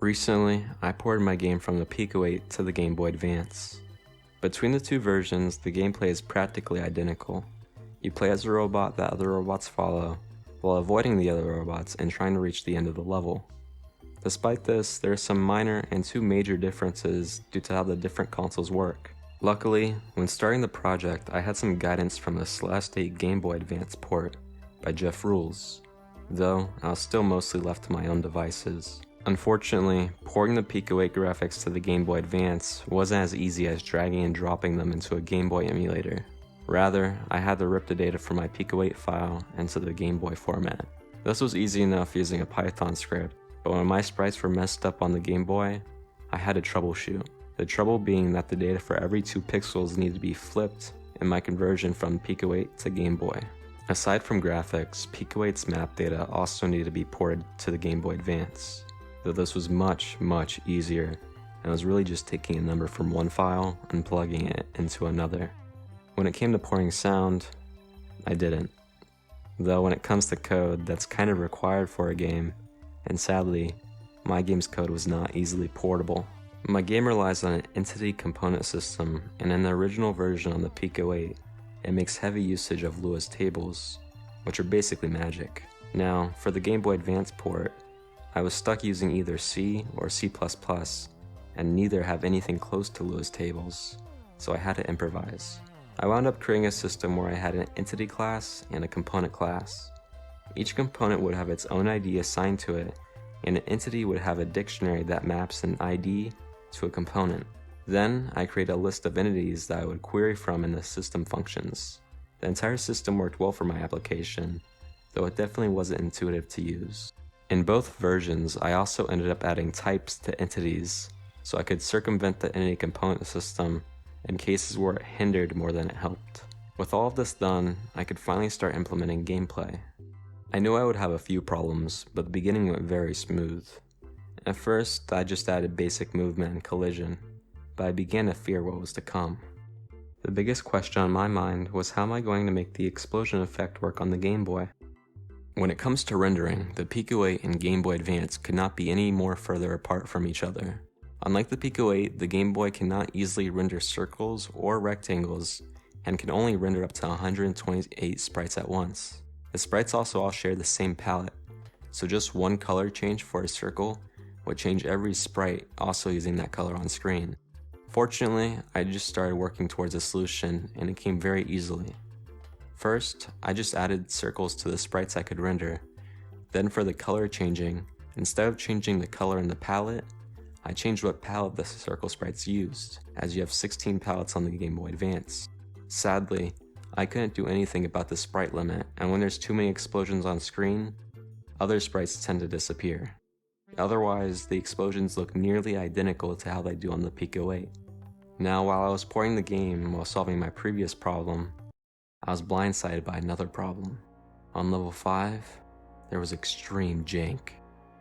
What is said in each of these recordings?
Recently, I ported my game from the Pico 8 to the Game Boy Advance. Between the two versions, the gameplay is practically identical. You play as a robot that other robots follow, while avoiding the other robots and trying to reach the end of the level. Despite this, there are some minor and two major differences due to how the different consoles work. Luckily, when starting the project, I had some guidance from the Celeste 8 Game Boy Advance port by Jeff Rules, though I was still mostly left to my own devices. Unfortunately, porting the Pico 8 graphics to the Game Boy Advance wasn't as easy as dragging and dropping them into a Game Boy emulator. Rather, I had to rip the data from my Pico 8 file into the Game Boy format. This was easy enough using a Python script, but when my sprites were messed up on the Game Boy, I had to troubleshoot. The trouble being that the data for every 2 pixels needed to be flipped in my conversion from Pico 8 to Game Boy. Aside from graphics, Pico 8's map data also needed to be ported to the Game Boy Advance, though this was much easier, and was really just taking a number from one file and plugging it into another. When it came to porting sound, I didn't. Though when it comes to code, that's kind of required for a game, and sadly, my game's code was not easily portable. My game relies on an entity component system, and in the original version on the Pico 8, it makes heavy usage of Lua tables, which are basically magic. Now, for the Game Boy Advance port, I was stuck using either C or C++, and neither have anything close to Lua's tables, so I had to improvise. I wound up creating a system where I had an entity class and a component class. Each component would have its own ID assigned to it, and an entity would have a dictionary that maps an ID to a component. Then, I created a list of entities that I would query from in the system functions. The entire system worked well for my application, though it definitely wasn't intuitive to use. In both versions, I also ended up adding types to entities, so I could circumvent the entity component system in cases where it hindered more than it helped. With all of this done, I could finally start implementing gameplay. I knew I would have a few problems, but the beginning went very smooth. At first, I just added basic movement and collision, but I began to fear what was to come. The biggest question on my mind was, how am I going to make the explosion effect work on the Game Boy? When it comes to rendering, the Pico 8 and Game Boy Advance could not be any more further apart from each other. Unlike the Pico 8, the Game Boy cannot easily render circles or rectangles, and can only render up to 128 sprites at once. The sprites also all share the same palette, so just one color change for a circle would change every sprite also using that color on screen. Fortunately, I just started working towards a solution, and it came very easily. First, I just added circles to the sprites I could render. Then for the color changing, instead of changing the color in the palette, I changed what palette the circle sprites used, as you have 16 palettes on the Game Boy Advance. Sadly, I couldn't do anything about the sprite limit, and when there's too many explosions on screen, other sprites tend to disappear. Otherwise, the explosions look nearly identical to how they do on the Pico 8. Now, while I was porting the game while solving my previous problem, I was blindsided by another problem. On level 5, there was extreme jank.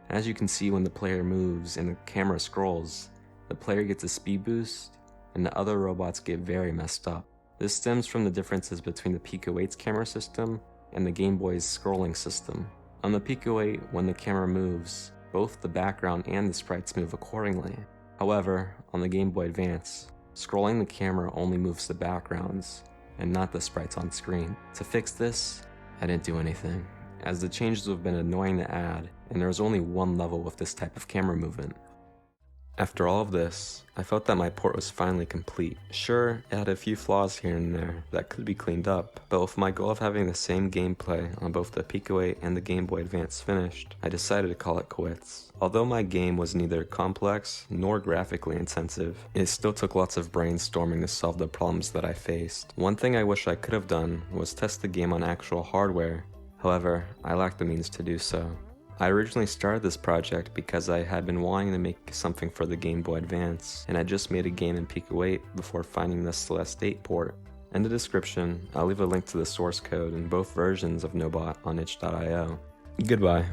As you can see, when the player moves and the camera scrolls, the player gets a speed boost, and the other robots get very messed up. This stems from the differences between the Pico 8's camera system and the Game Boy's scrolling system. On the Pico 8, when the camera moves, both the background and the sprites move accordingly. However, on the Game Boy Advance, scrolling the camera only moves the backgrounds, and not the sprites on screen. To fix this, I didn't do anything, as the changes have been annoying to add, and there was only one level with this type of camera movement. After all of this, I felt that my port was finally complete. Sure, it had a few flaws here and there that could be cleaned up, but with my goal of having the same gameplay on both the Pico 8 and the Game Boy Advance finished, I decided to call it quits. Although my game was neither complex nor graphically intensive, it still took lots of brainstorming to solve the problems that I faced. One thing I wish I could have done was test the game on actual hardware. However, I lacked the means to do so. I originally started this project because I had been wanting to make something for the Game Boy Advance, and I just made a game in Pico 8 before finding the Celeste 8 port. In the description, I'll leave a link to the source code in both versions of Nobot on itch.io. Goodbye.